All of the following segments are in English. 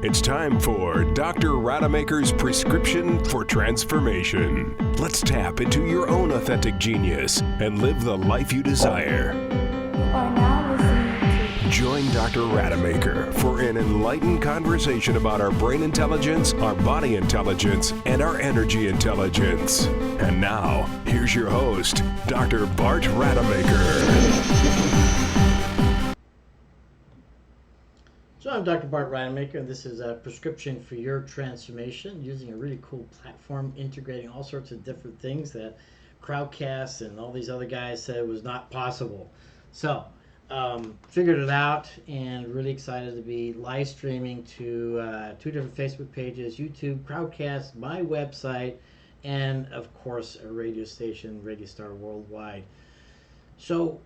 It's time for Dr. Rademaker's prescription for transformation. Let's tap into your own authentic genius and live the life you desire. You are now listening to Join Dr. Rademaker for an enlightened conversation about our brain intelligence, our body intelligence, and our energy intelligence. And now, here's your host, Dr. Bart Rademaker. So I'm Dr. Bart Rademaker, and this is a prescription for your transformation using a really cool platform integrating all sorts of different things that Crowdcast and all these other guys said was not possible. So figured it out and really excited to be live streaming to two different Facebook pages, YouTube, Crowdcast, my website, and of course a radio station, Radio Star Worldwide. So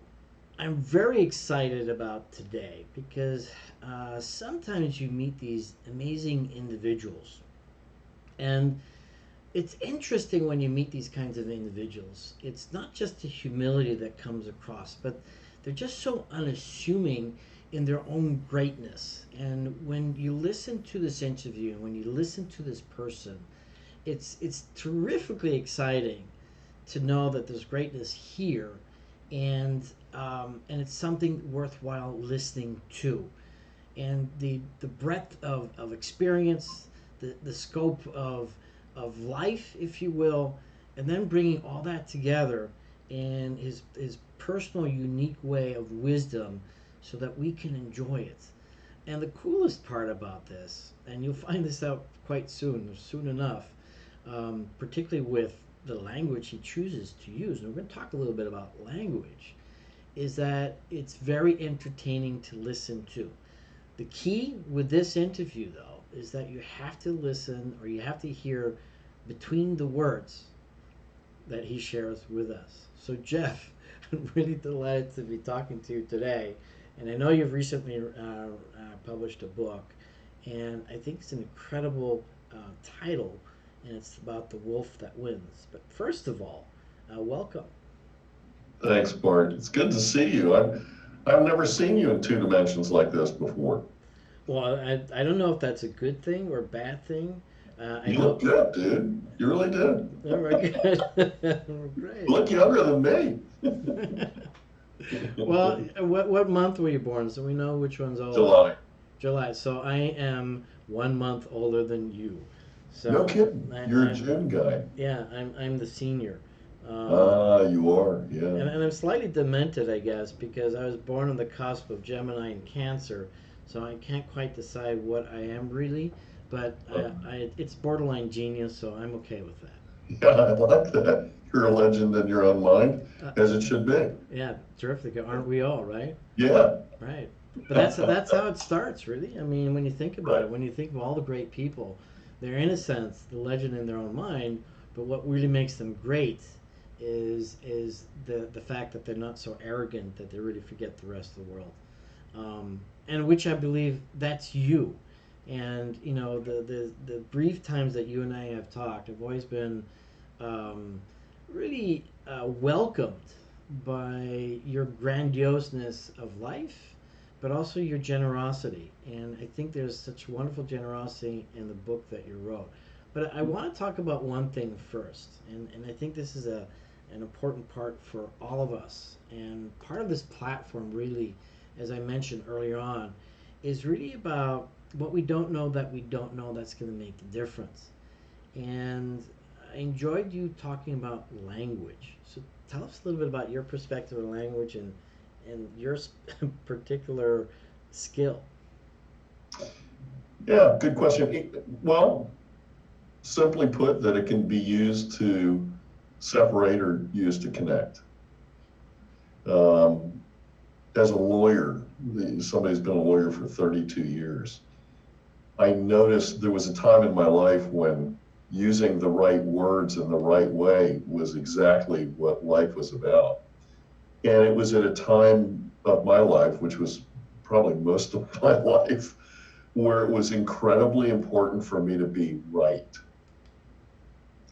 I'm very excited about today because sometimes you meet these amazing individuals, and it's interesting when you meet these kinds of individuals. It's not just the humility that comes across, but they're just so unassuming in their own greatness. And when you listen to this interview, when you listen to this person, it's terrifically exciting to know that there's greatness here, and it's something worthwhile listening to. And the breadth of experience, the scope of life, if you will, and then bringing all that together in his personal, unique way of wisdom so that we can enjoy it. And the coolest part about this, and you'll find this out quite soon enough, particularly with the language he chooses to use, and we're going to talk a little bit about language, is that it's very entertaining to listen to. The key with this interview, though, is that you have to listen, or you have to hear between the words that he shares with us. So Jeff, I'm really delighted to be talking to you today. And I know you've recently published a book, and I think it's an incredible title, and it's about the wolf that wins. But first of all, welcome. Thanks, Bart. It's good to see you. I've never seen you in two dimensions like this before. Well, I don't know if that's a good thing or a bad thing. You look good, dude. You really did. Oh, very good. Great. You look younger than me. Well, what month were you born, so we know which one's older? July. So I am 1 month older than you. So no kidding. You're a June guy. Yeah, I'm the senior. You are, yeah. And I'm slightly demented, I guess, because I was born on the cusp of Gemini and Cancer, so I can't quite decide what I am really, but it's borderline genius, so I'm okay with that. Yeah, I like that. You're a legend in your own mind, as it should be. Yeah, terrific. Aren't we all, right? Yeah. Right. But that's how it starts, really. I mean, when you think about Right. it, when you think of all the great people, they're in a sense the legend in their own mind, but what really makes them great is the fact that they're not so arrogant that they really forget the rest of the world, and which I believe that's you. And you know, the brief times that you and I have talked, I've always been really welcomed by your grandioseness of life, but also your generosity. And I think there's such wonderful generosity in the book that you wrote. But I want to talk about one thing first, and I think this is an important part for all of us. And part of this platform really, as I mentioned earlier on, is really about what we don't know that we don't know that's going to make the difference. And I enjoyed you talking about language. So tell us a little bit about your perspective on language and your particular skill. Yeah, good question. Well, simply put, that it can be used to separate or used to connect. As a lawyer, somebody's been a lawyer for 32 years, I noticed there was a time in my life when using the right words in the right way was exactly what life was about. And it was at a time of my life, which was probably most of my life, where it was incredibly important for me to be right.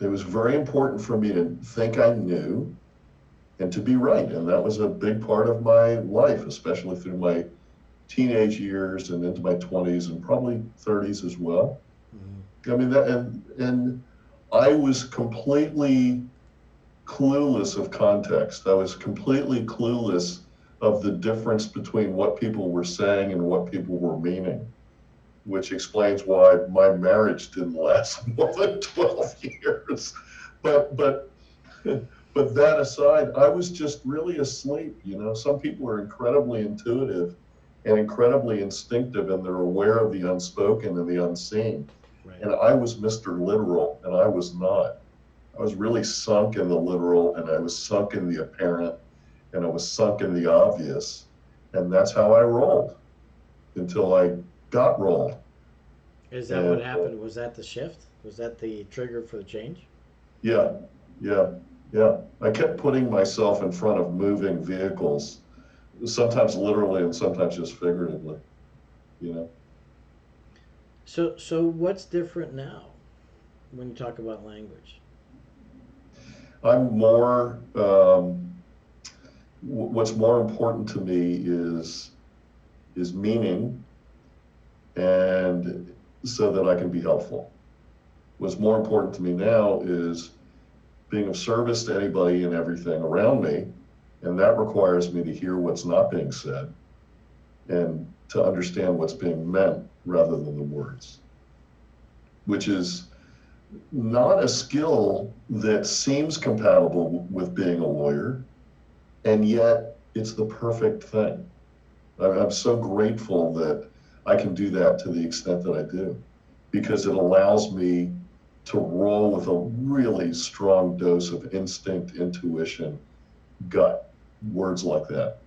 It was very important for me to think I knew and to be right. And that was a big part of my life, especially through my teenage years and into my 20s and probably 30s as well. I mean, and I was completely clueless of context. I was completely clueless of the difference between what people were saying and what people were meaning, which explains why my marriage didn't last more than 12 years. But but that aside, I was just really asleep. You know, some people are incredibly intuitive and incredibly instinctive, and they're aware of the unspoken and the unseen. Right. And I was Mr. Literal, and I was not. I was really sunk in the literal, and I was sunk in the apparent, and I was sunk in the obvious. And that's how I rolled until I got rolled. Is that what happened? Was that the shift? Was that the trigger for the change? Yeah, yeah, yeah. I kept putting myself in front of moving vehicles, sometimes literally and sometimes just figuratively, you know. So what's different now when you talk about language? I'm more, what's more important to me is meaning, and so that I can be helpful. What's more important to me now is being of service to anybody and everything around me, and that requires me to hear what's not being said and to understand what's being meant rather than the words, which is not a skill that seems compatible with being a lawyer, and yet it's the perfect thing. I'm so grateful that I can do that to the extent that I do, because it allows me to roll with a really strong dose of instinct, intuition, gut, words like that.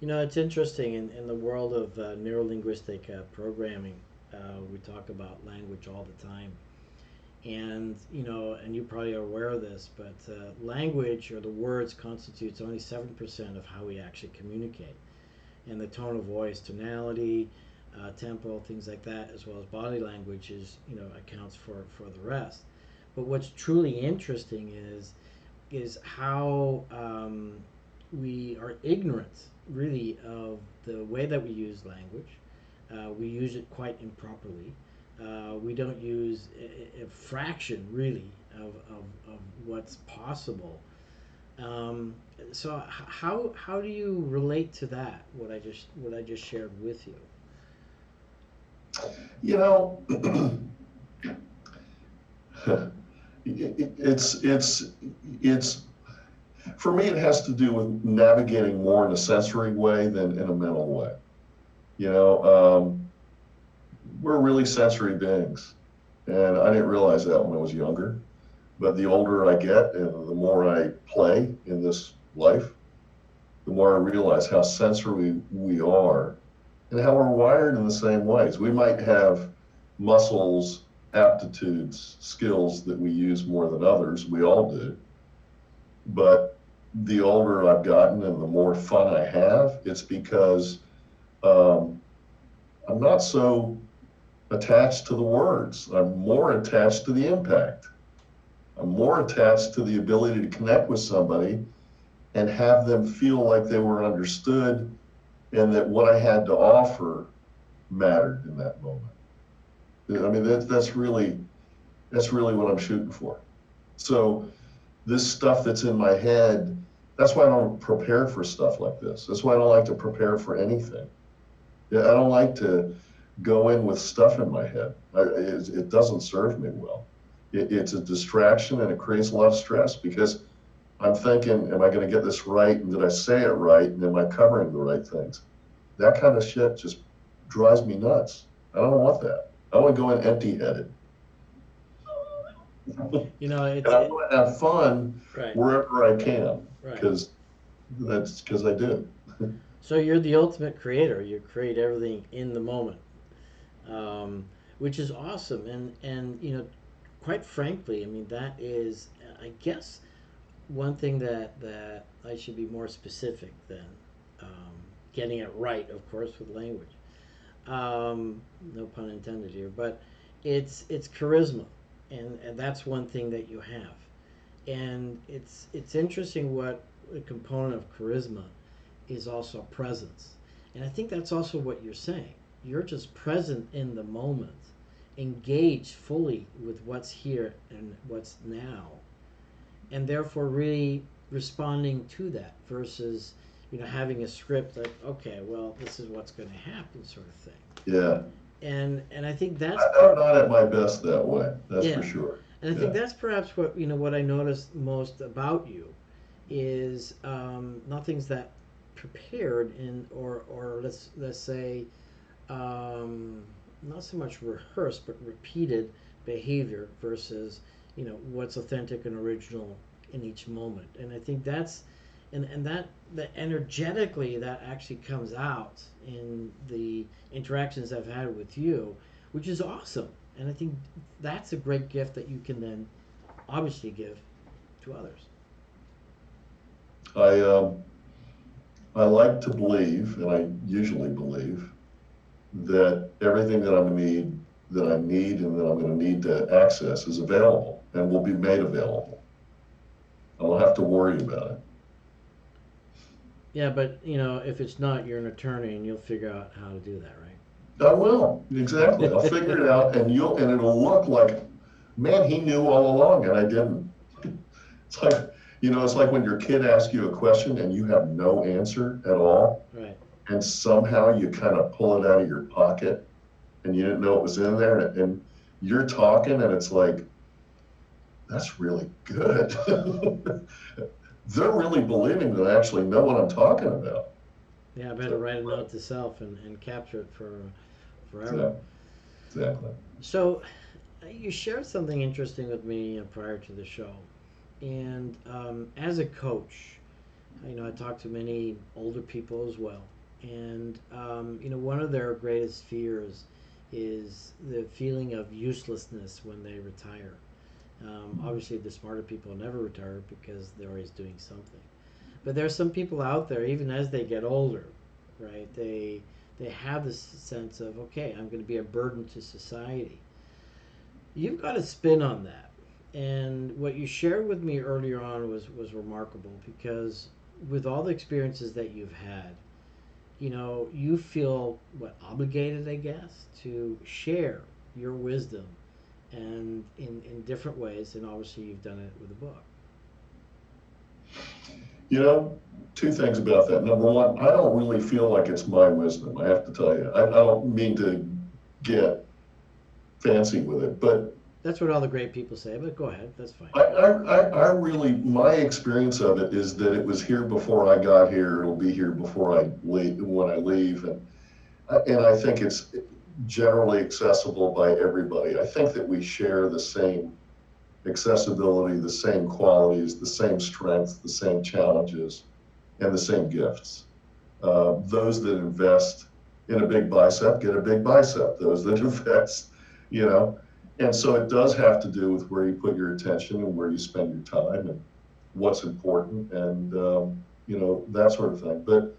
You know, it's interesting in the world of neurolinguistic programming. We talk about language all the time. And, you know, and you probably are aware of this, but language or the words constitutes only 7% of how we actually communicate. And the tone of voice, tonality, tempo, things like that, as well as body language accounts for the rest. But what's truly interesting is how we are ignorant, really, of the way that we use language. We use it quite improperly. We don't use a fraction, really, of what's possible. So how do you relate to that? What I just shared with you. You know, it's for me, it has to do with navigating more in a sensory way than in a mental way. You know, we're really sensory beings, and I didn't realize that when I was younger. But the older I get and the more I play in this life, the more I realize how sensory we are and how we're wired in the same ways. We might have muscles, aptitudes, skills that we use more than others. We all do. But the older I've gotten and the more fun I have, it's because I'm not so attached to the words. I'm more attached to the impact. I'm more attached to the ability to connect with somebody and have them feel like they were understood and that what I had to offer mattered in that moment. I mean, that's really what I'm shooting for. So this stuff that's in my head, that's why I don't prepare for stuff like this. That's why I don't like to prepare for anything. I don't like to go in with stuff in my head. It doesn't serve me well. It's a distraction, and it creates a lot of stress because I'm thinking, am I going to get this right? And did I say it right? And am I covering the right things? That kind of shit just drives me nuts. I don't want that. I want to go in empty-headed. You know, and I want to have fun right. wherever I can, Right. because I do. So you're the ultimate creator. You create everything in the moment, which is awesome. And you know, quite frankly, I mean, that is, I guess, one thing that I should be more specific than getting it right, of course, with language. No pun intended here, but it's charisma, and that's one thing that you have. And it's interesting what a component of charisma is also presence. And I think that's also what you're saying. You're just present in the moment, engaged fully with what's here and what's now, and therefore really responding to that versus, having a script like, okay, well, this is what's going to happen, sort of thing. Yeah. And I think that's I'm not at my best that way. That's yeah. for sure. And I think that's perhaps what I noticed most about you is nothing's that prepared or let's say not so much rehearsed but repeated behavior versus what's authentic and original in each moment. And I think that's and that energetically that actually comes out in the interactions I've had with you, which is awesome. And I think that's a great gift that you can then obviously give to others. I like to believe, and I usually believe, that everything that I need, and that I'm going to need to access is available and will be made available. I don't have to worry about it. Yeah, but if it's not, you're an attorney and you'll figure out how to do that, right? I will, exactly. I'll figure it out, and it'll look like, man, he knew all along, and I didn't. It's like, it's like when your kid asks you a question and you have no answer at all, Right. and somehow you kind of pull it out of your pocket, and you didn't know it was in there, and you're talking, and it's like, that's really good. They're really believing that I actually know what I'm talking about. Yeah, I better write a note to self and capture it for forever. Exactly. So, you shared something interesting with me prior to the show, and as a coach, I talk to many older people as well, and one of their greatest fears is the feeling of uselessness when they retire. Obviously, the smarter people never retire because they're always doing something. But there are some people out there, even as they get older, right? They have this sense of, okay, I'm going to be a burden to society. You've got a spin on that. And what you shared with me earlier on was remarkable because with all the experiences that you've had, you feel, obligated, I guess, to share your wisdom and in different ways. And obviously you've done it with a book. Two things about that. Number one, I don't really feel like it's my wisdom, I have to tell you. I don't mean to get fancy with it, but that's what all the great people say, but go ahead, that's fine. I really, my experience of it is that it was here before I got here, it'll be here before I leave, when I leave, and I think it's generally accessible by everybody. I think that we share the same accessibility, the same qualities, the same strengths, the same challenges, and the same gifts. Those that invest in a big bicep get a big bicep. Those that invest, and so it does have to do with where you put your attention and where you spend your time and what's important and, that sort of thing. But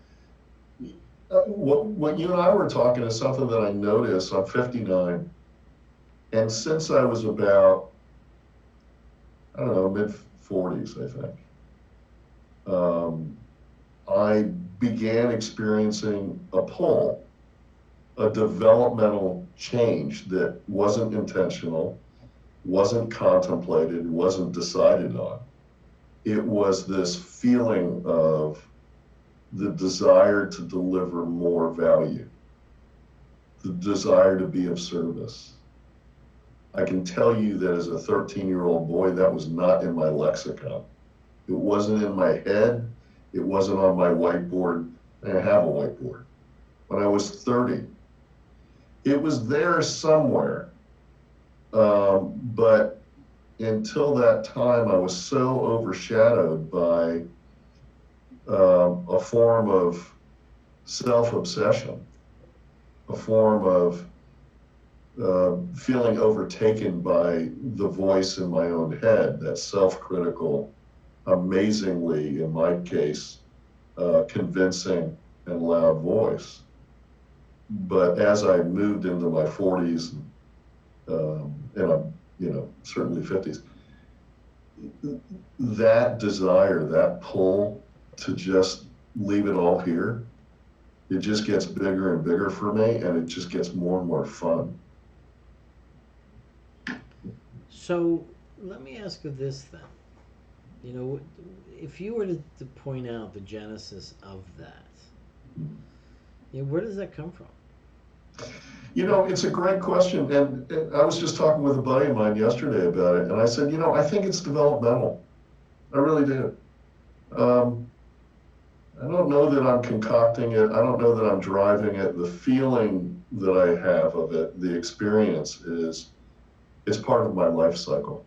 what you and I were talking is something that I noticed. I'm 59, and since I was about, I don't know, mid-40s, I think, I began experiencing a pull, a developmental change that wasn't intentional, wasn't contemplated, wasn't decided on. It was this feeling of the desire to deliver more value, the desire to be of service. I can tell you that as a 13-year-old boy, that was not in my lexicon. It wasn't in my head. It wasn't on my whiteboard. I didn't have a whiteboard. When I was 30, it was there somewhere. But until that time, I was so overshadowed by a form of self-obsession, a form of feeling overtaken by the voice in my own head, that self-critical, amazingly, in my case, convincing and loud voice. But as I moved into my 40s and I'm, certainly 50s, that desire, that pull to just leave it all here It just gets bigger and bigger for me, and it just gets more and more fun. So let me ask you this then. You know, if you were to point out the genesis of that, you know, where does that come from? It's a great question. And I was just talking with a buddy of mine yesterday about it. And I said, I think it's developmental. I really do. I don't know that I'm concocting it. I don't know that I'm driving it. The feeling that I have of it, the experience is, it's part of my life cycle.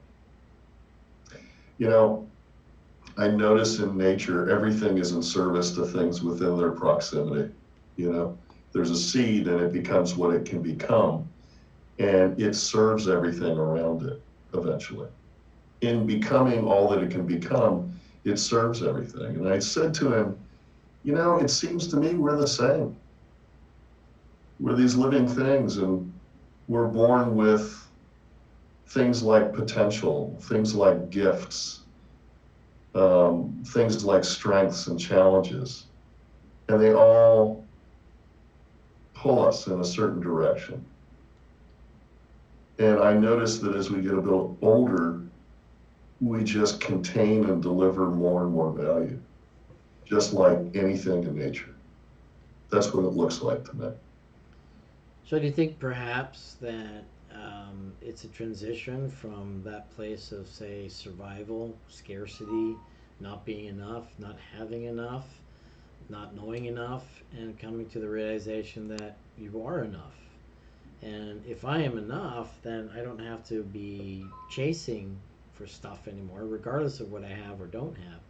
I notice in nature, everything is in service to things within their proximity. There's a seed and it becomes what it can become, and it serves everything around it eventually. In becoming all that it can become, it serves everything. And I said to him, it seems to me we're the same. We're these living things, and we're born with things like potential, things like gifts, things like strengths and challenges, and they all pull us in a certain direction. And I noticed that as we get a bit older, we just contain and deliver more and more value, just like anything in nature. That's what it looks like to me. So do you think perhaps that it's a transition from that place of, say, survival, scarcity, not being enough, not having enough, not knowing enough, and coming to the realization that you are enough? And if I am enough, then I don't have to be chasing for stuff anymore, regardless of what I have or don't have.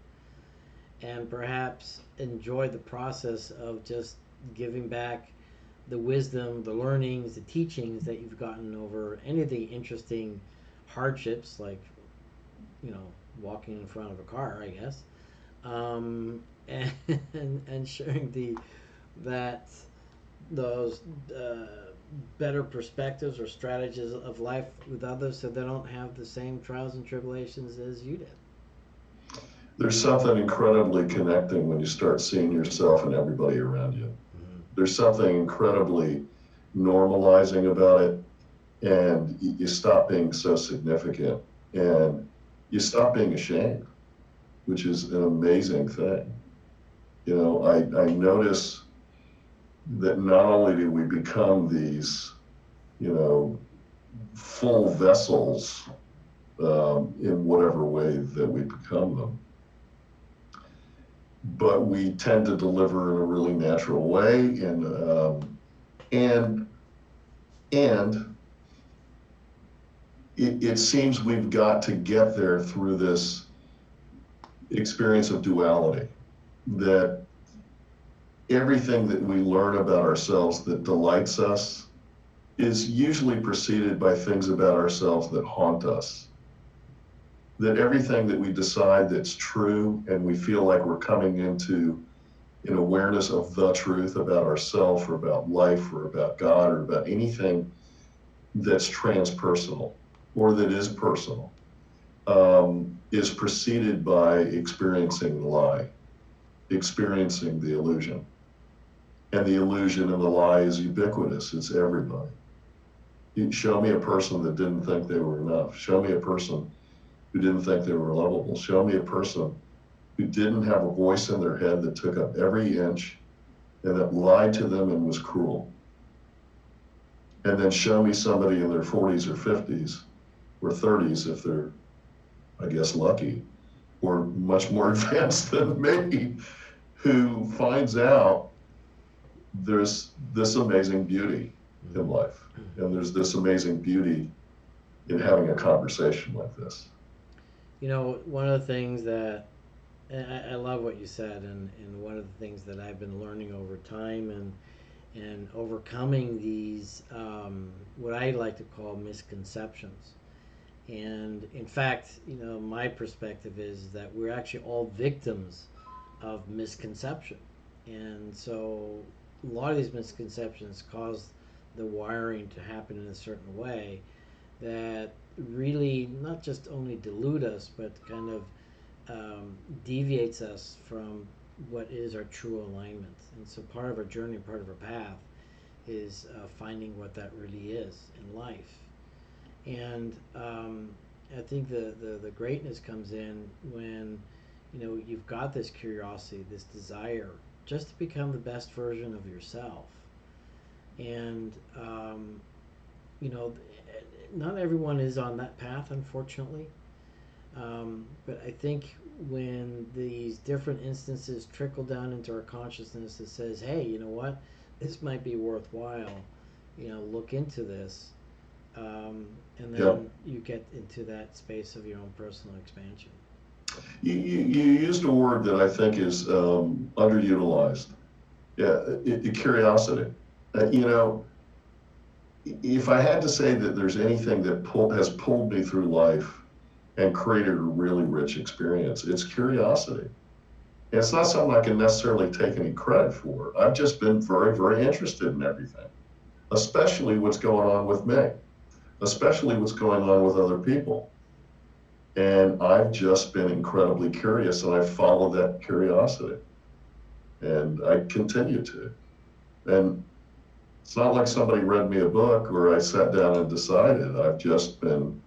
And perhaps enjoy the process of just giving back the wisdom, the learnings, the teachings that you've gotten over any of the interesting hardships, like, walking in front of a car, I guess, and sharing those better perspectives or strategies of life with others, so they don't have the same trials and tribulations as you did. There's something incredibly connecting when you start seeing yourself and everybody around you. There's something incredibly normalizing about it, and you stop being so significant, and you stop being ashamed, which is an amazing thing. I notice that not only do we become these, full vessels in whatever way that we become them, but we tend to deliver in a really natural way, and it seems we've got to get there through this experience of duality, that everything that we learn about ourselves that delights us is usually preceded by things about ourselves that haunt us. That everything that we decide that's true and we feel like we're coming into an awareness of the truth about ourselves or about life or about God or about anything that's transpersonal or that is personal, is preceded by experiencing the lie, experiencing the illusion. And the illusion and the lie is ubiquitous. It's everybody. You show me a person that didn't think they were enough. Show me a person who didn't think they were lovable. Show me a person who didn't have a voice in their head that took up every inch and that lied to them and was cruel. And then show me somebody in their 40s or 50s or 30s, if they're, I guess, lucky, or much more advanced than me, who finds out there's this amazing beauty in life. And there's this amazing beauty in having a conversation like this. One of the things that, and I love what you said, and one of the things that I've been learning over time and overcoming these, what I like to call misconceptions. And in fact, my perspective is that we're actually all victims of misconception. And so a lot of these misconceptions cause the wiring to happen in a certain way that really not just only delude us, but kind of deviates us from what is our true alignment. And so part of our journey, part of our path, is finding what that really is in life. And I think the greatness comes in when you've got this curiosity, this desire just to become the best version of yourself. And you know, not everyone is on that path, unfortunately. But I think when these different instances trickle down into our consciousness that says, hey, you know what, this might be worthwhile, look into this. And then you get into that space of your own personal expansion. You used a word that I think is underutilized. Yeah, curiosity. If I had to say that there's anything that has pulled me through life and created a really rich experience, it's curiosity. And it's not something I can necessarily take any credit for. I've just been very, very interested in everything, especially what's going on with me, especially what's going on with other people. And I've just been incredibly curious, and I follow that curiosity. And I continue to. And it's not like somebody read me a book or I sat down and decided. I've just been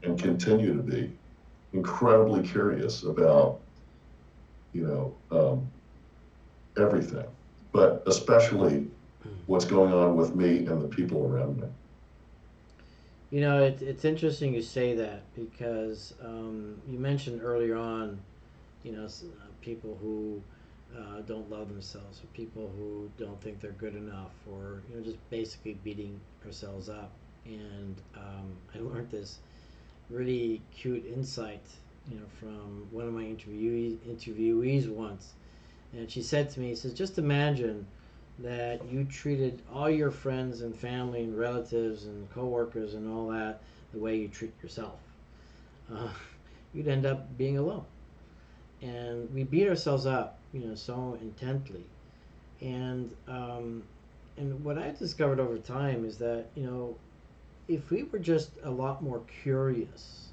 and continue to be incredibly curious about, everything, but especially what's going on with me and the people around me. It's interesting you say that because you mentioned earlier on, people who don't love themselves, or people who don't think they're good enough, or just basically beating ourselves up. And I learned this really cute insight, from one of my interviewees once, and she said to me, she says, just imagine that you treated all your friends and family and relatives and coworkers and all that the way you treat yourself. You'd end up being alone. And we beat ourselves up, so intently. And what I discovered over time is that, if we were just a lot more curious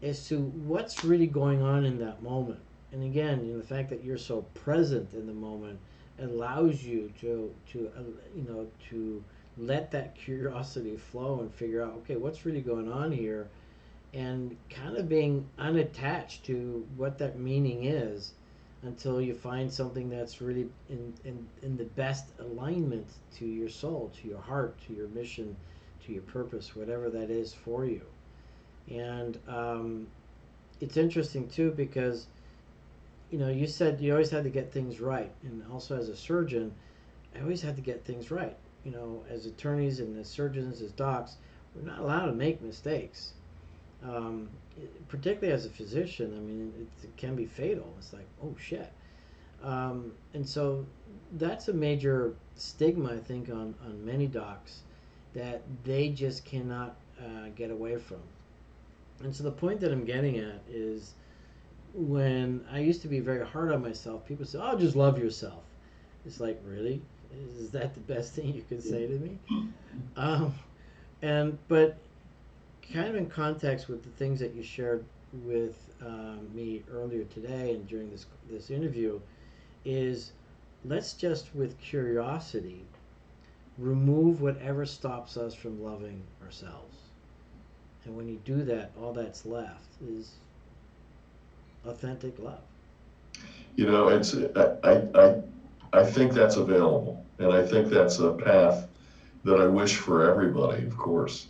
as to what's really going on in that moment, and again, the fact that you're so present in the moment allows you to let that curiosity flow and figure out, okay, what's really going on here, and kind of being unattached to what that meaning is until you find something that's really in the best alignment to your soul, to your heart, to your mission, to your purpose, whatever that is for you. And it's interesting too because you said you always had to get things right, and also as a surgeon, I always had to get things right. As attorneys and as surgeons, as docs, we're not allowed to make mistakes. Particularly as a physician, I mean, it can be fatal. It's like, oh shit. And so that's a major stigma, I think, on many docs that they just cannot get away from. And so the point that I'm getting at is when I used to be very hard on myself, people say, oh, just love yourself. It's like, really? Is that the best thing you could say to me? But kind of in context with the things that you shared with me earlier today and during this interview, is let's just, with curiosity, remove whatever stops us from loving ourselves. And when you do that, all that's left is authentic love. It's I think that's available, and I think that's a path that I wish for everybody, of course.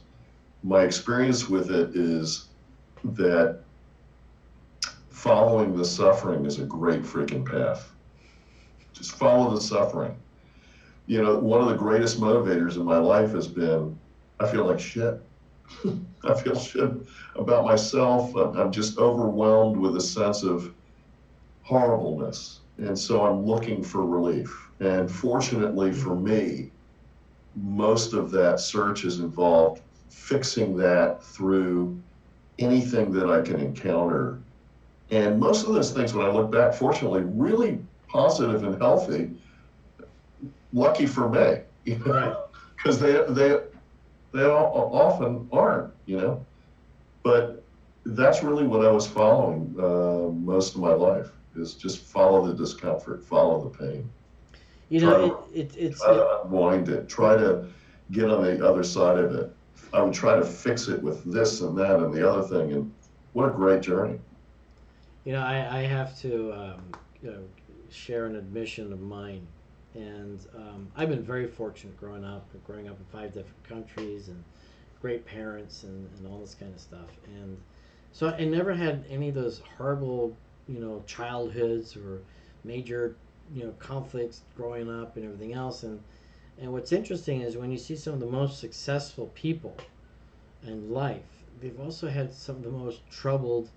My experience with it is that following the suffering is a great freaking path. Just follow the suffering. One of the greatest motivators in my life has been, I feel like shit. I feel shit about myself. I'm just overwhelmed with a sense of horribleness. And so I'm looking for relief. And fortunately for me, most of that search has involved fixing that through anything that I can encounter. And most of those things, when I look back, fortunately, really positive and healthy. Lucky for me, because they often aren't, But that's really what I was following most of my life. is just follow the discomfort, follow the pain. You Try know, try to unwind it. Try to get on the other side of it. I would try to fix it with this and that and the other thing. And what a great journey. you know, I have to you know, share an admission of mine, and I've been very fortunate growing up in 5 different countries and great parents and all this kind of stuff. And so I never had any of those horrible, you know, childhoods or major, you know, conflicts growing up and everything else. And what's interesting is when you see some of the most successful people in life, they've also had some of the most troubled,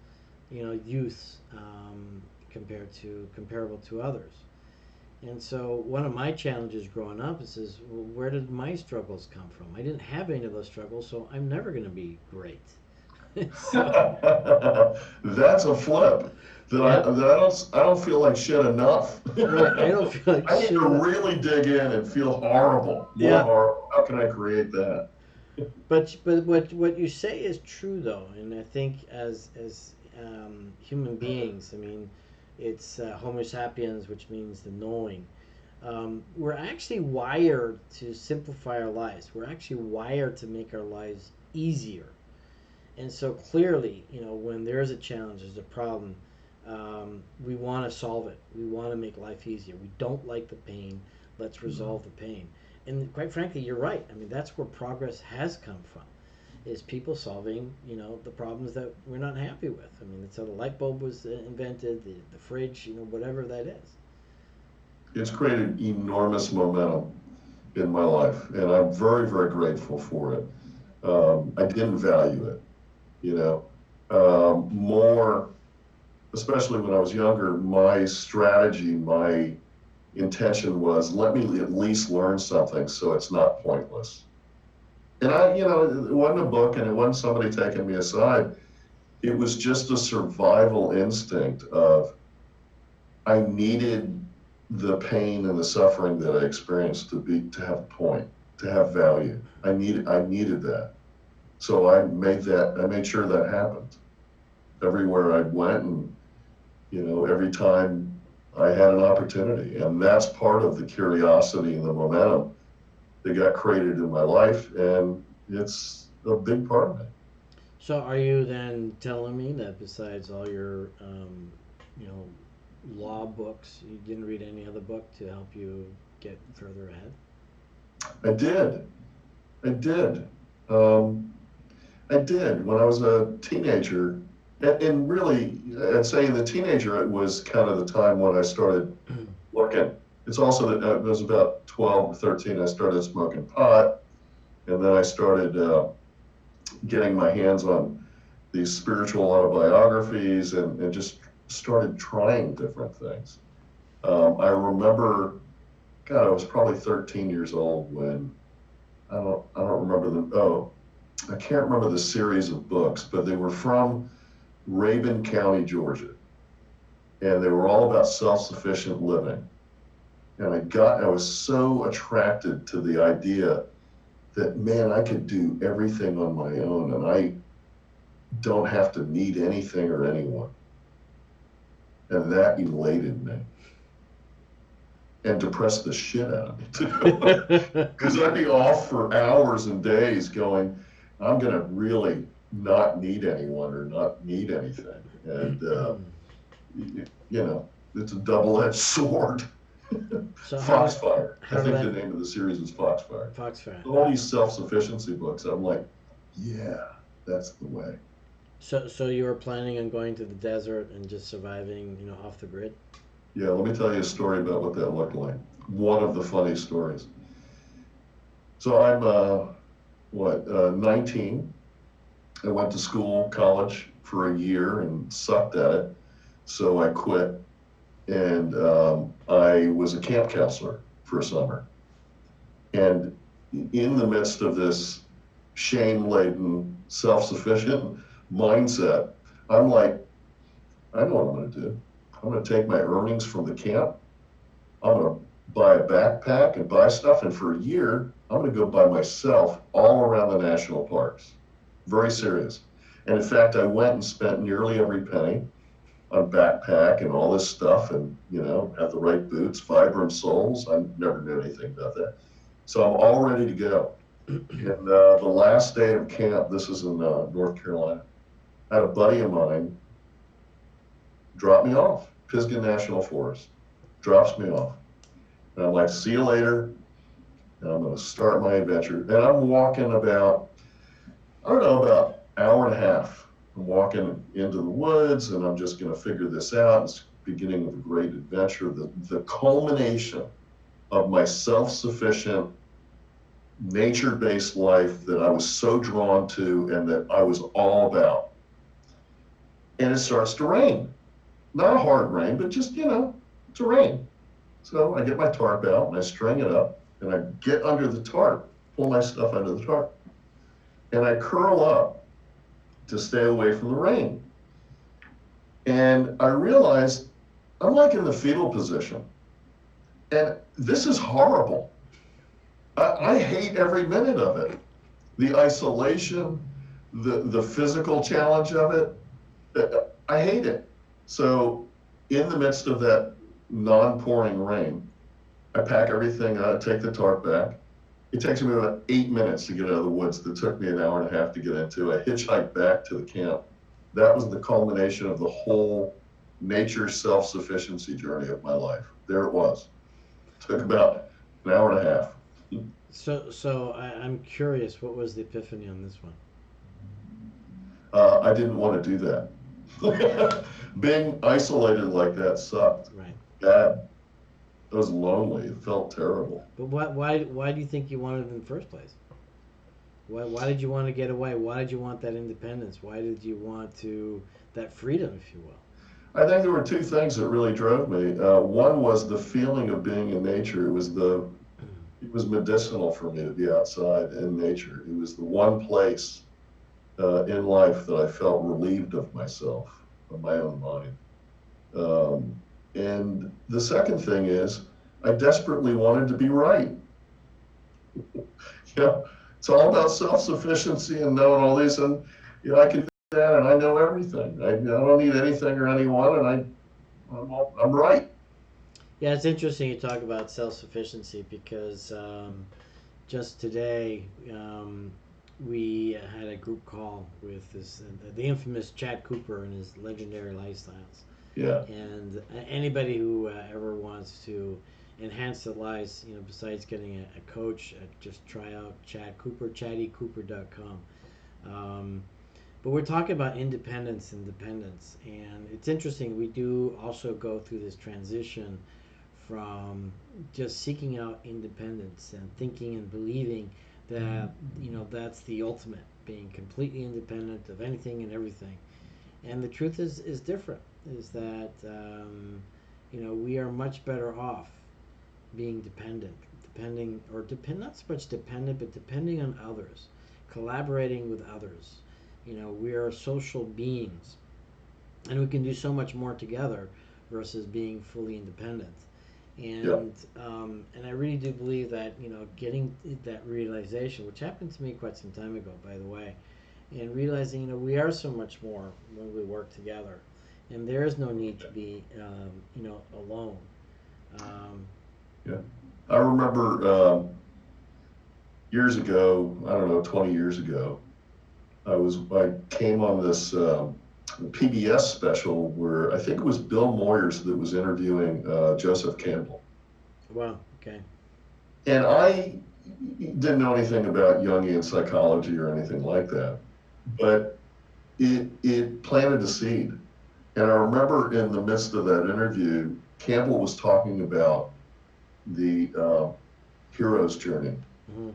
you know, youths comparable to others. And so one of my challenges growing up is well, where did my struggles come from? I didn't have any of those struggles, so I'm never going to be great. That's a flip. I don't feel like shit enough. Right, I don't feel like I need shit to enough. really dig in and feel horrible. Yeah. Horrible. How can I create that? But what you say is true though, and I think as human beings, I mean, it's Homo sapiens, which means the knowing. We're actually wired to simplify our lives. We're actually wired to make our lives easier. And so clearly, you know, when there's a challenge, there's a problem, we want to solve it. We want to make life easier. We don't like the pain. Let's resolve the pain. And quite frankly, you're right. I mean, that's where progress has come from, is people solving, you know, the problems that we're not happy with. I mean, that's how the light bulb was invented, the fridge, you know, whatever that is. It's created enormous momentum in my life, and I'm very, very grateful for it. I didn't value it, you know, more, especially when I was younger. My strategy, my intention was, let me at least learn something so it's not pointless. And you know, it wasn't a book and it wasn't somebody taking me aside. It was just a survival instinct of, I needed the pain and the suffering that I experienced to have a point, to have value. I needed that. So I made sure that happened everywhere I went, and, you know, every time I had an opportunity. And that's part of the curiosity and the momentum that got created in my life, and it's a big part of it. So are you then telling me that besides all your, you know, law books, you didn't read any other book to help you get further ahead? I did. I did. I did when I was a teenager. And really, I'd say in the teenager, it was kind of the time when I started looking. It's also that it was about 12 or 13, I started smoking pot. And then I started getting my hands on these spiritual autobiographies and just started trying different things. I remember, God, I was probably 13 years old when, I don't remember I can't remember the series of books, but they were from Rabin County, Georgia. And they were all about self-sufficient living. And I was so attracted to the idea that, man, I could do everything on my own and I don't have to need anything or anyone. And that elated me. And depressed the shit out of me too. Because I'd be off for hours and days going, I'm going to really not need anyone or not need anything. And, you know, it's a double-edged sword. So Foxfire. I think the name of the series is Foxfire. Foxfire. All these self-sufficiency books, I'm like, yeah, that's the way. So you were planning on going to the desert and just surviving, you know, off the grid? Yeah, let me tell you a story about what that looked like. One of the funny stories. So I'm, 19. I went to school, college for a year and sucked at it. So I quit. And I was a camp counselor for a summer. And in the midst of this shame-laden, self-sufficient mindset, I'm like, I know what I'm going to do. I'm going to take my earnings from the camp. I'm going to buy a backpack and buy stuff. And for a year, I'm going to go by myself all around the national parks. Very serious. And in fact, I went and spent nearly every penny. on backpack and all this stuff, and have the right boots, Vibram soles. I never knew anything about that, so I'm all ready to go. And the last day of camp, this is in North Carolina, I had a buddy of mine drop me off, Pisgah National Forest, drops me off, and I'm like, see you later, and I'm going to start my adventure. And I'm walking about about hour and a half. I'm walking into the woods, and I'm just going to figure this out. It's the beginning of a great adventure, the culmination of my self-sufficient, nature-based life that I was so drawn to and that I was all about. And it starts to rain. Not a hard rain, but just, it's a rain. So I get my tarp out and I string it up and I get under the tarp, pull my stuff under the tarp, and I curl up to stay away from the rain. And I realized I'm like in the fetal position. And this is horrible. I hate every minute of it. The isolation, the physical challenge of it, I hate it. So in the midst of that non-pouring rain, I pack everything out, take the tarp back. It takes me about 8 minutes to get out of the woods that took me an hour and a half to get into. I hitchhiked back to the camp. That was the culmination of the whole nature self-sufficiency journey of my life. There it was. Took about an hour and a half. So I'm curious, what was the epiphany on this one? I didn't want to do that. Being isolated like that sucked. Right. Bad. It was lonely. It felt terrible. But why do you think you wanted it in the first place? Why did you want to get away? Why did you want that independence? Why did you want that freedom, if you will? I think there were two things that really drove me. One was the feeling of being in nature. It was medicinal for me to be outside in nature. It was the one place in life that I felt relieved of myself, of my own mind. And the second thing is, I desperately wanted to be right. It's all about self-sufficiency and knowing all these, and I can do that, and I know everything. I don't need anything or anyone, and I'm right. Yeah, it's interesting you talk about self-sufficiency because just today we had a group call with the infamous Chad Cooper and his legendary lifestyles. Yeah. And anybody who ever wants to enhance their lives, besides getting a coach, just try out Chad Cooper, chattycooper.com. But we're talking about independence and dependence. And it's interesting, we do also go through this transition from just seeking out independence and thinking and believing that, that's the ultimate, being completely independent of anything and everything. And the truth is different, is that, we are much better off being not so much dependent, but depending on others, collaborating with others. We are social beings, and we can do so much more together versus being fully independent. And and I really do believe that getting that realization, which happened to me quite some time ago, by the way, and realizing we are so much more when we work together, and there is no need to be alone. I remember years ago, I don't know, 20 years ago, I came on this PBS special where I think it was Bill Moyers that was interviewing Joseph Campbell. Wow. Okay. And I didn't know anything about Jungian psychology or anything like that, but it planted a seed. And I remember in the midst of that interview, Campbell was talking about the hero's journey. Mm-hmm.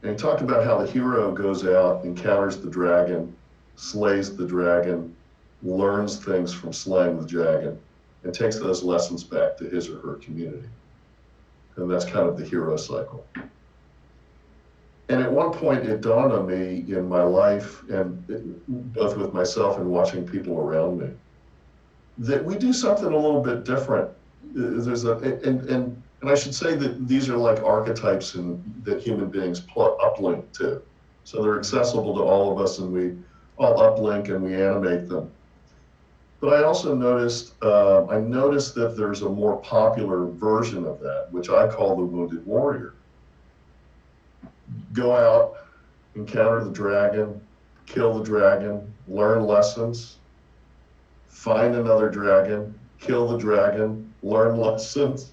And he talked about how the hero goes out, encounters the dragon, slays the dragon, learns things from slaying the dragon, and takes those lessons back to his or her community. And that's kind of the hero cycle. And at one point it dawned on me in my life, and both with myself and watching people around me, that we do something a little bit different. And I should say that these are like archetypes that human beings uplink to. So they're accessible to all of us, and we all uplink and we animate them. But I also noticed, I noticed that there's a more popular version of that, which I call the wounded warrior. Go out, encounter the dragon, kill the dragon, learn lessons, find another dragon, kill the dragon, learn lessons,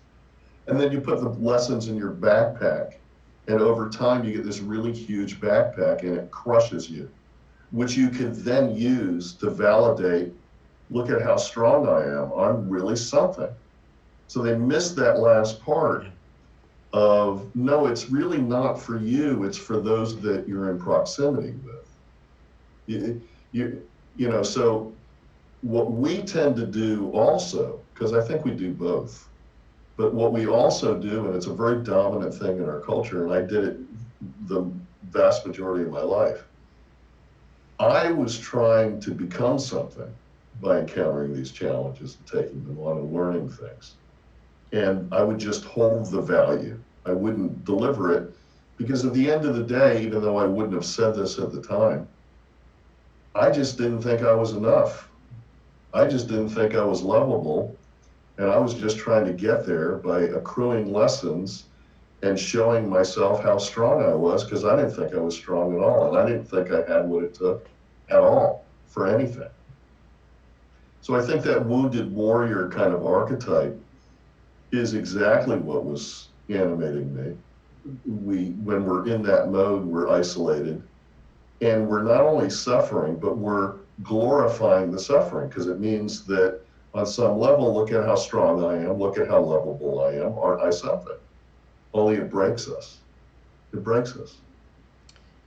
and then you put the lessons in your backpack. And over time, you get this really huge backpack and it crushes you, which you can then use to validate, look at how strong I am. I'm really something. So they missed that last part of, no, it's really not for you. It's for those that you're in proximity with. You, so what we tend to do also, because I think we do both, but what we also do, and it's a very dominant thing in our culture, and I did it the vast majority of my life, I was trying to become something by encountering these challenges and taking them on and learning things. And I would just hold the value. I wouldn't deliver it because at the end of the day, even though I wouldn't have said this at the time, I just didn't think I was enough. I just didn't think I was lovable. And I was just trying to get there by accruing lessons and showing myself how strong I was, because I didn't think I was strong at all. And I didn't think I had what it took at all for anything. So I think that wounded warrior kind of archetype is exactly what was animating me. When we're in that mode, we're isolated, and we're not only suffering, but we're glorifying the suffering, because it means that on some level, look at how strong I am, look at how lovable I am, aren't I something? Only it breaks us. It breaks us.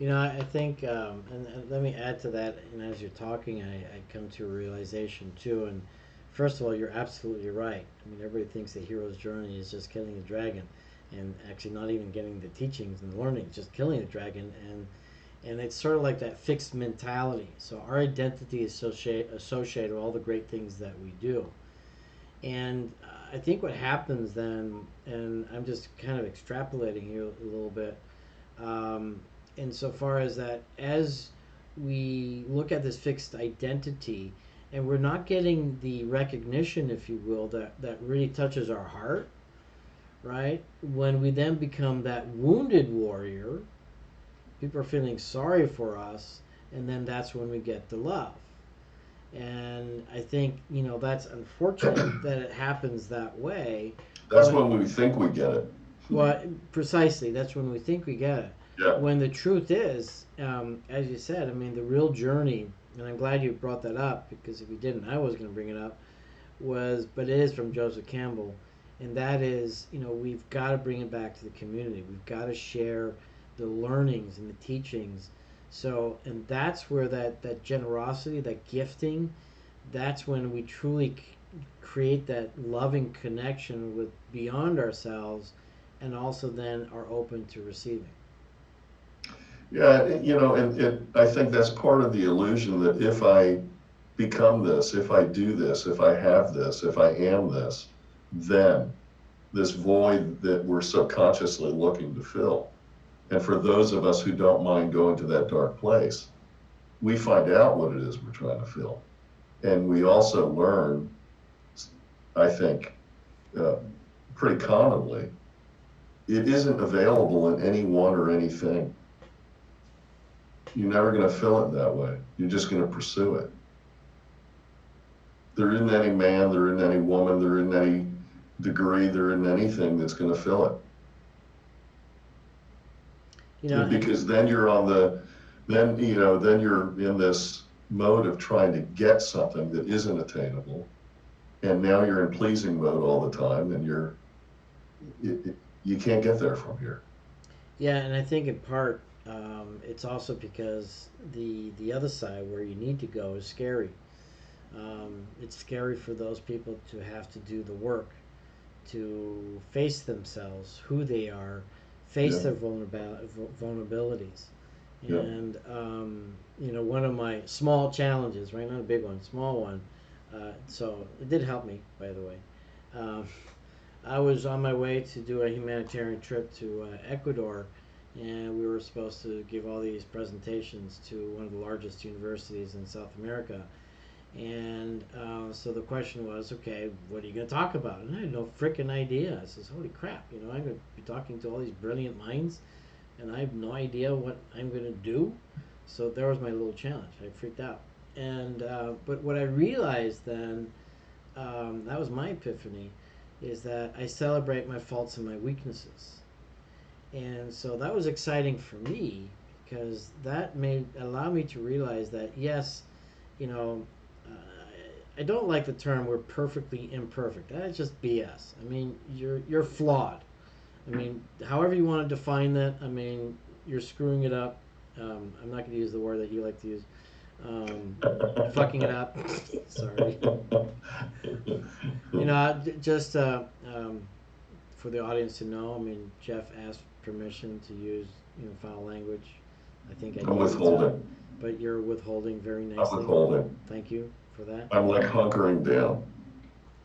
I think, and let me add to that. And as you're talking, I come to a realization too. And first of all, you're absolutely right. I mean, everybody thinks the hero's journey is just killing the dragon, and actually not even getting the teachings and the learning, just killing the dragon. And it's sort of like that fixed mentality. So our identity is associated with all the great things that we do. And I think what happens then, and I'm just kind of extrapolating here a little bit, insofar as that as we look at this fixed identity and we're not getting the recognition, if you will, that really touches our heart, right? When we then become that wounded warrior, people are feeling sorry for us, and then that's when we get the love. And I think, that's unfortunate that it happens that way. That's when we think we get it. Well, precisely, that's when we think we get it. Yeah. When the truth is, as you said, I mean, the real journey, and I'm glad you brought that up, because if you didn't, I was going to bring it up, but it is from Joseph Campbell, and that is, we've got to bring it back to the community. We've got to share the learnings and the teachings. So, and that's where that generosity, that gifting, that's when we truly create that loving connection with beyond ourselves, and also then are open to receiving. Yeah, and I think that's part of the illusion that if I become this, if I do this, if I have this, if I am this, then this void that we're subconsciously looking to fill. And for those of us who don't mind going to that dark place, we find out what it is we're trying to fill. And we also learn, I think, pretty commonly, it isn't available in anyone or anything. You're never going to fill it that way. You're just going to pursue it. There isn't any man, there isn't any woman, there isn't any degree, there isn't anything that's going to fill it. Because then you're then you're in this mode of trying to get something that isn't attainable, and now you're in pleasing mode all the time, and you can't get there from here. Yeah, and I think in part, it's also because the other side where you need to go is scary. It's scary for those people to have to do the work, to face themselves, who they are, face their vulnerabilities. Yeah. And, one of my small challenges, right, not a big one, small one, so it did help me, by the way. I was on my way to do a humanitarian trip to Ecuador, and we were supposed to give all these presentations to one of the largest universities in South America. And so the question was, okay, what are you going to talk about? And I had no freaking idea. I says, holy crap, I'm going to be talking to all these brilliant minds, and I have no idea what I'm going to do. So there was my little challenge. I freaked out. And but what I realized then, that was my epiphany, is that I celebrate my faults and my weaknesses. And so that was exciting for me because that allow me to realize that yes, you know, I don't like the term "we're perfectly imperfect." That's just BS. I mean, you're flawed. I mean, however you want to define that. I mean, you're screwing it up. I'm not going to use the word that you like to use. Fucking it up. Sorry. Just for the audience to know, I mean, Jeff asked permission to use, foul language. I think I I'm used withholding. but you're withholding very I'm nicely. withholding. Thank you for that. I'm like hunkering down.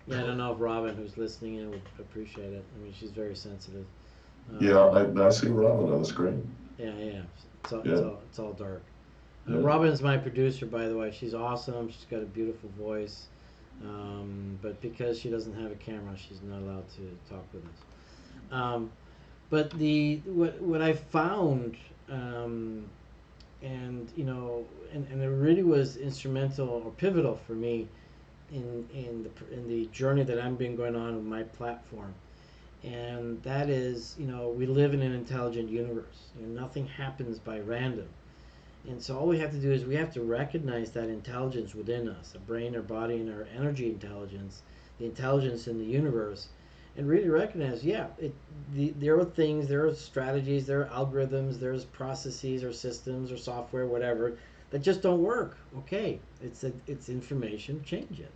Yeah, I don't know if Robin, who's listening in, would appreciate it. I mean, she's very sensitive. Yeah, I see Robin on the screen. Yeah. Yeah. It's all dark. Yeah. Robin's my producer, by the way. She's awesome. She's got a beautiful voice. But because she doesn't have a camera, she's not allowed to talk with us. But what I found, and it really was instrumental or pivotal for me in the journey that I've been going on with my platform, and that is, we live in an intelligent universe. Nothing happens by random. And so all we have to do is we have to recognize that intelligence within us, our brain, our body, and our energy intelligence, the intelligence in the universe, and really recognize, there are things, there are strategies, there are algorithms, there's processes or systems or software, whatever, that just don't work. Okay, it's information, change it.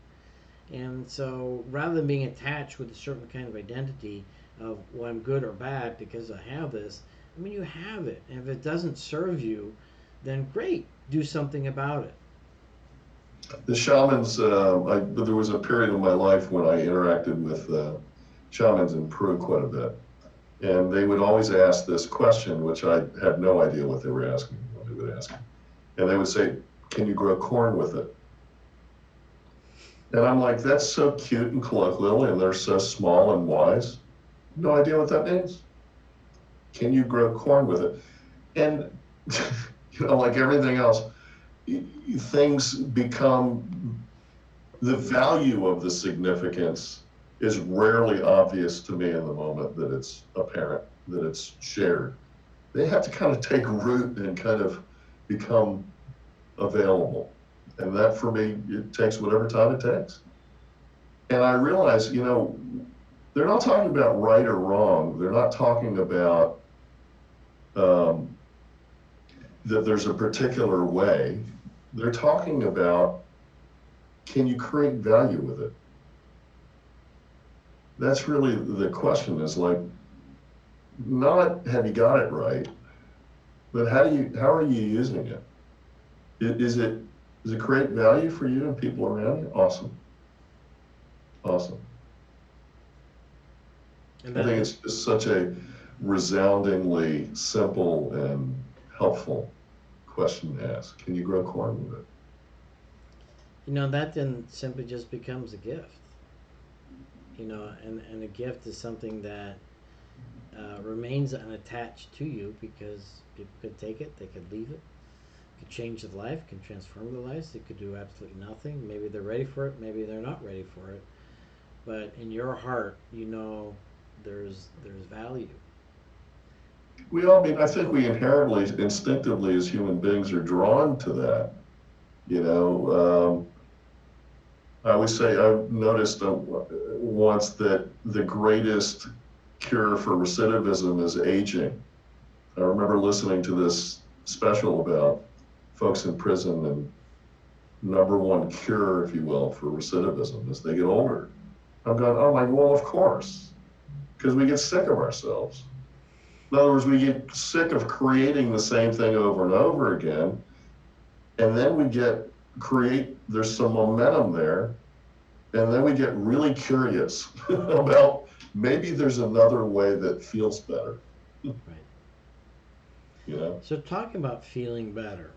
And so rather than being attached with a certain kind of identity of, well, I'm good or bad because I have this, I mean, you have it. And if it doesn't serve you, then great, do something about it. The shamans, there was a period in my life when I interacted with shamans in Peru quite a bit. And they would always ask this question, which I had no idea what they were asking, what they would ask. And they would say, can you grow corn with it? And I'm like, that's so cute and colloquial, and they're so small and wise. No idea what that means. Can you grow corn with it? And like everything else, things become, the value of the significance is rarely obvious to me in the moment that it's apparent, that it's shared. They have to kind of take root and kind of become available. And that, for me, it takes whatever time it takes. And I realize, they're not talking about right or wrong. They're not talking about that there's a particular way. They're talking about, can you create value with it? That's really the question, is like, not have you got it right, but how are you using it? Does it create value for you and people around you? Awesome. And I think it's just such a resoundingly simple and helpful question to ask. Can you grow corn with it? That then simply just becomes a gift. And a gift is something that remains unattached to you, because people could take it, they could leave it, could change their life, can transform their lives, they could do absolutely nothing. Maybe they're ready for it, maybe they're not ready for it. But in your heart, there's value. I think we inherently, instinctively, as human beings, are drawn to that. I always say, I've noticed once that the greatest cure for recidivism is aging. I remember listening to this special about folks in prison, and number one cure, if you will, for recidivism as they get older. I'm going, oh my, well, of course, because we get sick of ourselves. In other words, we get sick of creating the same thing over and over again, and then there's some momentum there, and then we get really curious about maybe there's another way that feels better. Right. So talking about feeling better,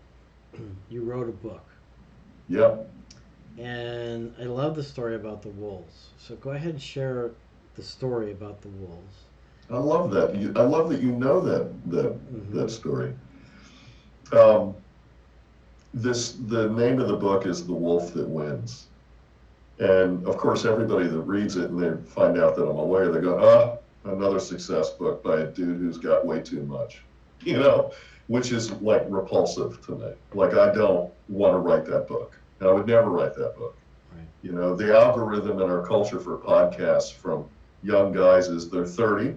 you wrote a book. Yep. And I love the story about the wolves. So go ahead and share the story about the wolves. I love that. I love that you know Mm-hmm. that story. Um, the name of the book is The Wolf That Wins. And of course, everybody that reads it and they find out that I'm a lawyer, they go, another success book by a dude who's got way too much, which is like repulsive to me. Like, I don't want to write that book. And I would never write that book. Right. The algorithm in our culture for podcasts from young guys is they're 30.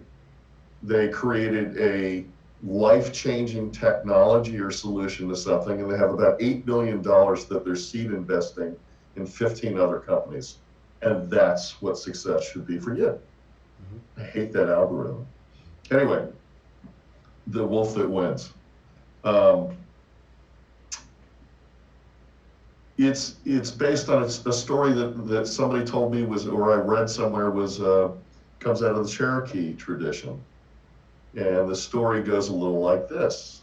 They created a life-changing technology or solution to something, and they have about $8 billion that they're seed investing in 15 other companies. And that's what success should be for you. Mm-hmm. I hate that algorithm. Anyway, The Wolf That Wins. It's based on a story that somebody told me was, or I read somewhere, was comes out of the Cherokee tradition. And the story goes a little like this.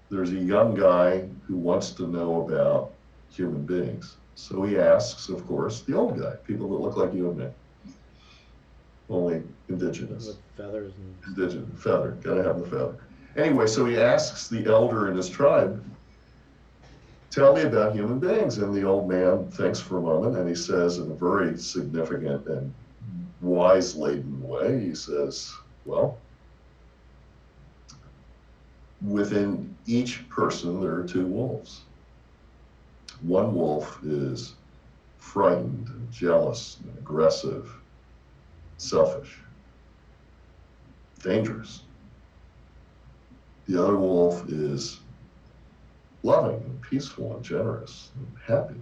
There's a young guy who wants to know about human beings. So he asks, of course, the old guy, people that look like you and me, only indigenous. With feathers and Indigenous, feather, gotta have the feather. Anyway, so he asks the elder in his tribe, tell me about human beings. And the old man thinks for a moment and he says, in a very significant and wise laden way, he says, well, within each person, there are two wolves. One wolf is frightened, jealous, aggressive, selfish, dangerous. The other wolf is loving and peaceful and generous and happy.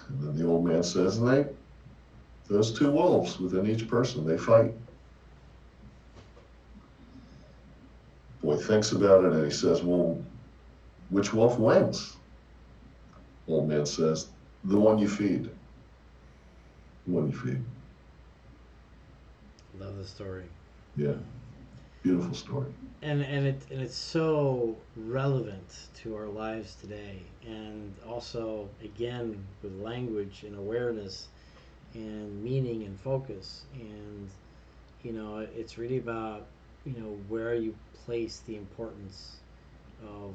And then the old man says, and those two wolves within each person, they fight. Boy thinks about it and he says, well, which wolf wins? Old man says, the one you feed. The one you feed. love the story. Yeah, beautiful story. And it's so relevant to our lives today, and also again with language and awareness and meaning and focus. And it's really about where you place the importance of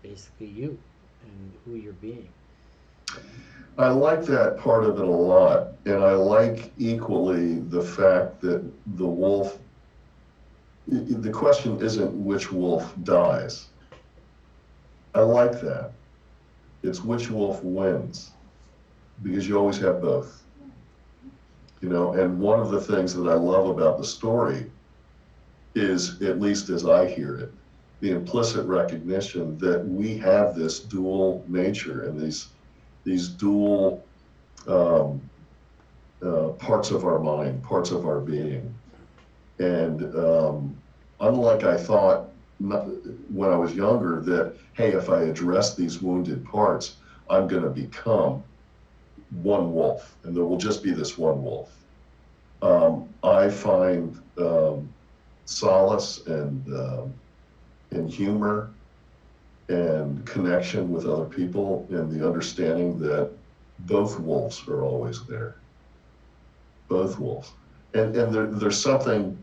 basically you and who you're being. I like that part of it a lot, and I like equally the fact that the wolf, the question isn't which wolf dies. I like that. It's which wolf wins, because you always have both. And one of the things that I love about the story is, at least as I hear it, the implicit recognition that we have this dual nature and these dual parts of our mind, parts of our being. And unlike I thought when I was younger that, hey, if I address these wounded parts, I'm going to become one wolf, and there will just be this one wolf. I find solace and humor and connection with other people and the understanding that both wolves are always there. Both wolves. And there's something,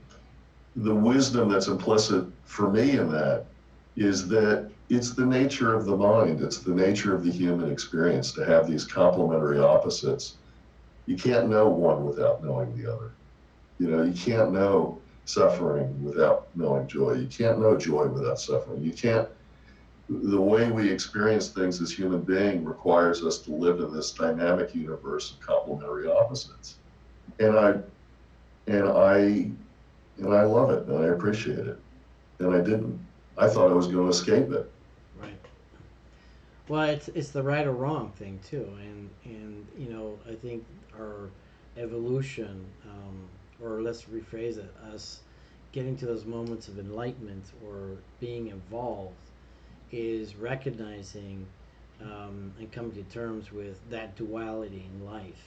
the wisdom that's implicit for me in that is that it's the nature of the mind, it's the nature of the human experience to have these complementary opposites. You can't know one without knowing the other. You can't know suffering without knowing joy. You can't know joy without suffering. You can't, the way we experience things as human beings requires us to live in this dynamic universe of complementary opposites. And I love it, and I appreciate it. And I didn't. I thought I was going to escape it. Right. Well, it's the right or wrong thing too, and I think our evolution, or let's rephrase it, us getting to those moments of enlightenment or being evolved, is recognizing and coming to terms with that duality in life.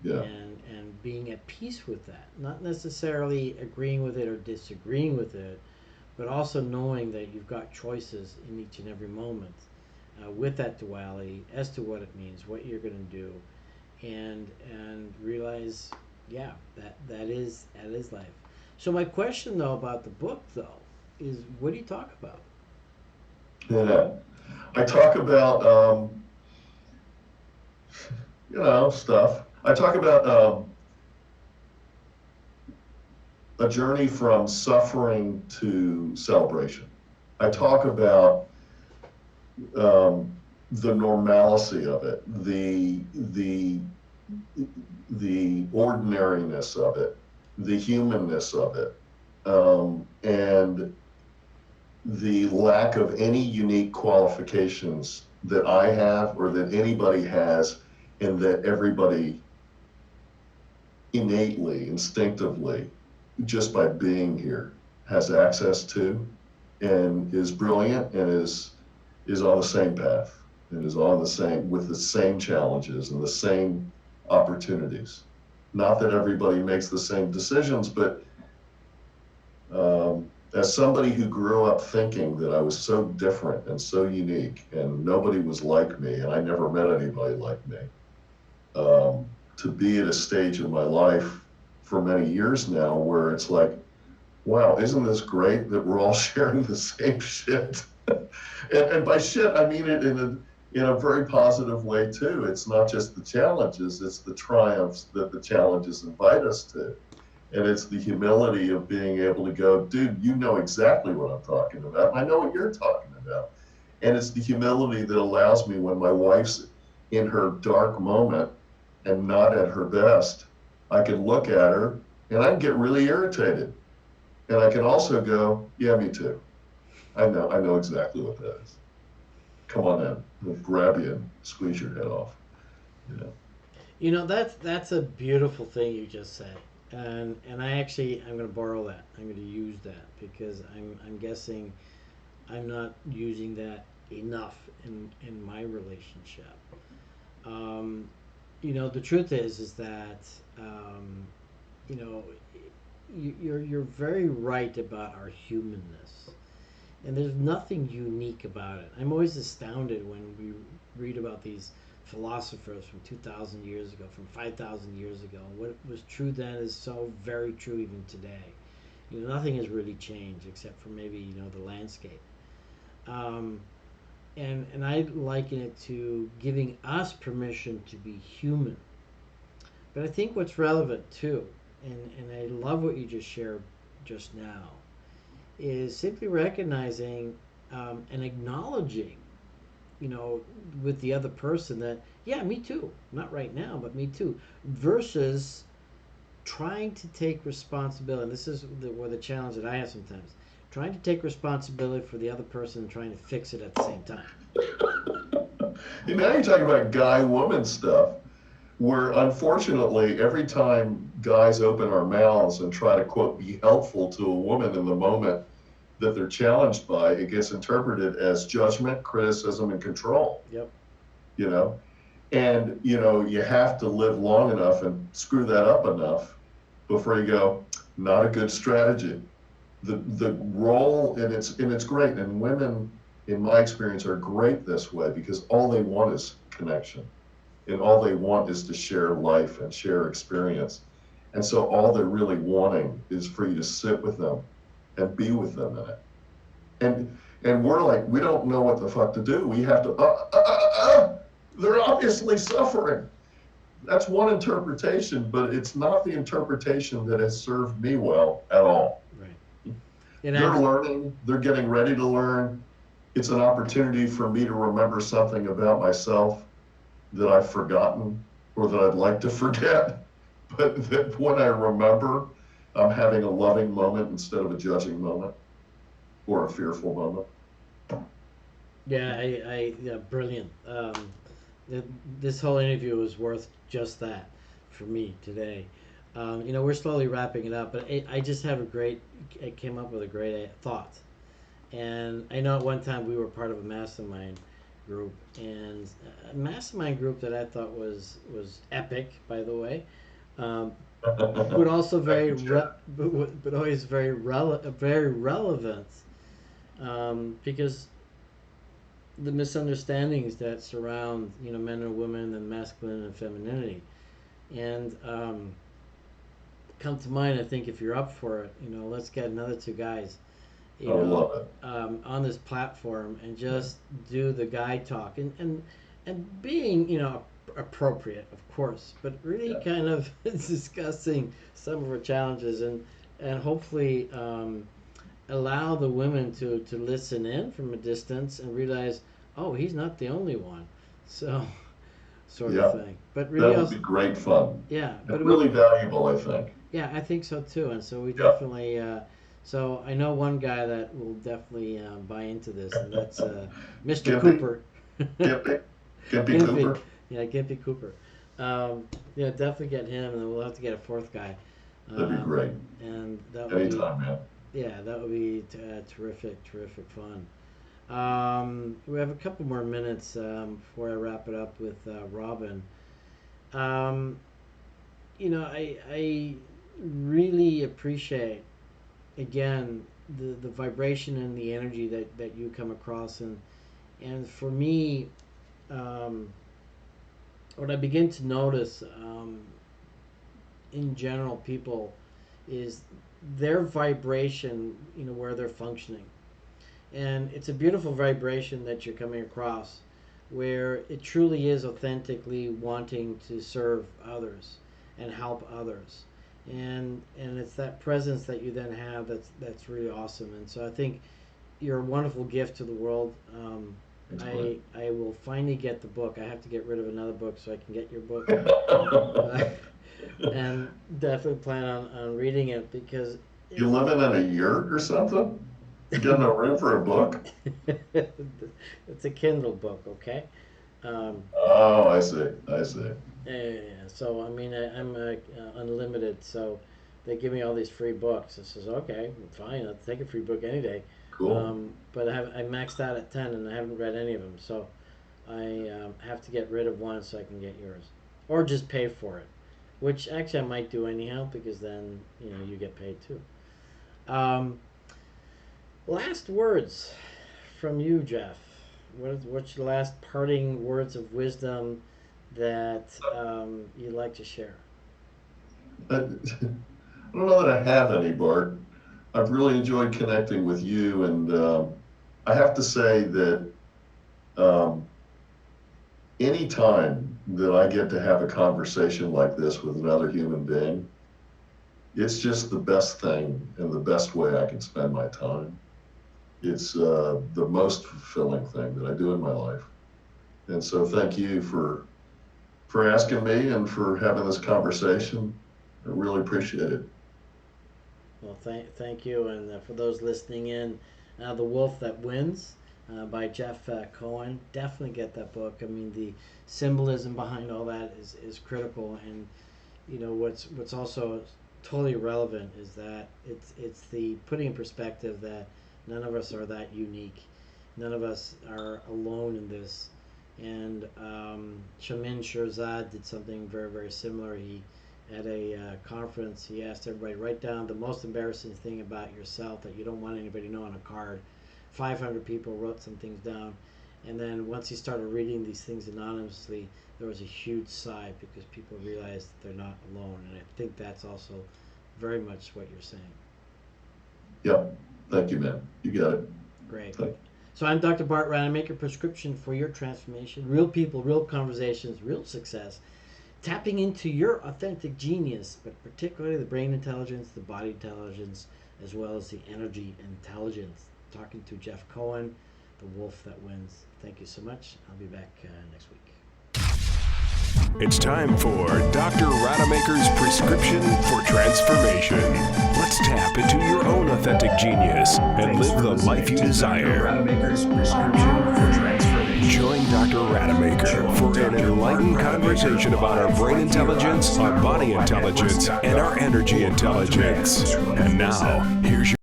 Yeah. And being at peace with that, not necessarily agreeing with it or disagreeing with it, but also knowing that you've got choices in each and every moment, with that duality as to what it means, what you're going to do, and realize, yeah, that is life. So my question though about the book though is, what do you talk about? Yeah. I talk about, stuff. I talk about a journey from suffering to celebration. I talk about the normalcy of it, the ordinariness of it, the humanness of it, and the lack of any unique qualifications that I have or that anybody has, and that everybody innately, instinctively, just by being here, has access to, and is brilliant, and is on the same path, and is on the same, with the same challenges and the same opportunities. Not that everybody makes the same decisions, but as somebody who grew up thinking that I was so different and so unique and nobody was like me, and I never met anybody like me, to be at a stage in my life for many years now where it's like, wow, isn't this great that we're all sharing the same shit? And by shit, I mean it in a very positive way too. It's not just the challenges, it's the triumphs that the challenges invite us to. And it's the humility of being able to go, dude, you know exactly what I'm talking about. I know what you're talking about. And it's the humility that allows me, when my wife's in her dark moment and not at her best, I can look at her and I can get really irritated. And I can also go, yeah, me too. I know exactly what that is. Come on in. We'll grab you and squeeze your head off. You know. That's a beautiful thing you just said, and I'm going to borrow that. I'm going to use that because I'm guessing I'm not using that enough in my relationship. The truth is that you know you're very right about our humanness, and there's nothing unique about it. I'm always astounded when we read about these philosophers from 2,000 years ago, from 5,000 years ago. What was true then is so very true even today. Nothing has really changed except for maybe the landscape. Um, and I liken it to giving us permission to be human. But I think what's relevant too, and I love what you just shared just now, is simply recognizing and acknowledging, with the other person that, yeah, me too, not right now, but me too, versus trying to take responsibility. And this is where the challenge that I have sometimes, trying to take responsibility for the other person and trying to fix it at the same time. Now you're talking about guy-woman stuff, where unfortunately every time guys open our mouths and try to, quote, be helpful to a woman in the moment that they're challenged by, it gets interpreted as judgment, criticism, and control. Yep. And you have to live long enough and screw that up enough before you go, not a good strategy. The role, and it's great, and women, in my experience, are great this way because all they want is connection, and all they want is to share life and share experience. And so all they're really wanting is for you to sit with them and be with them in it. And we're like, we don't know what the fuck to do. We have to, they're obviously suffering. That's one interpretation, but it's not the interpretation that has served me well at all. Right. They're learning, they're getting ready to learn. It's an opportunity for me to remember something about myself that I've forgotten or that I'd like to forget. But that when I remember, I'm having a loving moment instead of a judging moment or a fearful moment. Yeah, yeah, brilliant. This whole interview was worth just that for me today. We're slowly wrapping it up, but I just have I came up with a great thought. And I know at one time we were part of a mastermind group, and a mastermind group that I thought was epic, by the way, but also but always very relevant, because the misunderstandings that surround, men and women and masculine and femininity. And come to mind, I think if you're up for it, let's get another two guys, I love it. on this platform and just do the guy talk and being, appropriate, of course, but really Yeah. kind of discussing some of our challenges and hopefully allow the women to listen in from a distance and realize, oh, he's not the only one. So, sort Yeah. of thing. But That really would also, be great fun yeah, but and really valuable, I think. yeah, I think so too. And so we Yeah. definitely, so I know one guy that will definitely buy into this, and that's Mr. Gimpy? Cooper. Gimpy Gimpy. Cooper? Yeah, Gimpy Cooper. Yeah, definitely get him, and then we'll have to get a fourth guy. That'd be great. And that would be, Anytime, man. yeah, that would be terrific fun. We have a couple more minutes before I wrap it up with Robin. I really appreciate, again, the vibration and the energy that you come across, and for me, what I begin to notice in general, people, is their vibration, where they're functioning. And it's a beautiful vibration that you're coming across, where it truly is authentically wanting to serve others and help others. And it's that presence that you then have that's really awesome. And so I think you're a wonderful gift to the world. I will finally get the book. I have to get rid of another book so I can get your book. And definitely plan on reading it, because You living in a yurt or something? You got no room for a book? it's a Kindle book, okay? Oh, I see. Yeah. So I mean, I'm unlimited, so they give me all these free books. I says, okay, fine, I'll take a free book any day. Cool. But I maxed out at 10, and I haven't read any of them, so I have to get rid of one so I can get yours, or just pay for it, which actually I might do anyhow, because then you get paid too. Last words from you, Jeff. What's your last parting words of wisdom that you'd like to share? I don't know that I have any, Bart. I've really enjoyed connecting with you, and I have to say that any time that I get to have a conversation like this with another human being, it's just the best thing and the best way I can spend my time. It's the most fulfilling thing that I do in my life. And so thank you for asking me and for having this conversation. I really appreciate it. Well, thank you, and for those listening in, The Wolf That Wins by Jeff Cohen. Definitely get that book. I mean, the symbolism behind all that is critical, and what's also totally relevant is that it's the putting in perspective that none of us are that unique. None of us are alone in this. And Shamin Shirzad did something very, very similar. He at a conference, he asked everybody, write down the most embarrassing thing about yourself that you don't want anybody to know on a card. 500 people wrote some things down, and then once he started reading these things anonymously, there was a huge sigh, because people realized that they're not alone. And I think that's also very much what you're saying. Yep. Thank you, man. You got it. Great. Thank you. So I'm Dr. Bart Rademaker, prescription for your transformation. Real people, real conversations, real success. Tapping into your authentic genius, but particularly the brain intelligence, the body intelligence, as well as the energy intelligence. Talking to Jeff Cohen, the wolf that wins. Thank you so much. I'll be back next week. It's time for Dr. Rademaker's prescription for transformation. Let's tap into your own authentic genius and live the life you desire. Rademaker's prescription for transformation. Join Dr. Rademaker for an enlightened conversation about our brain intelligence, our body intelligence, and our energy intelligence. And now, here's your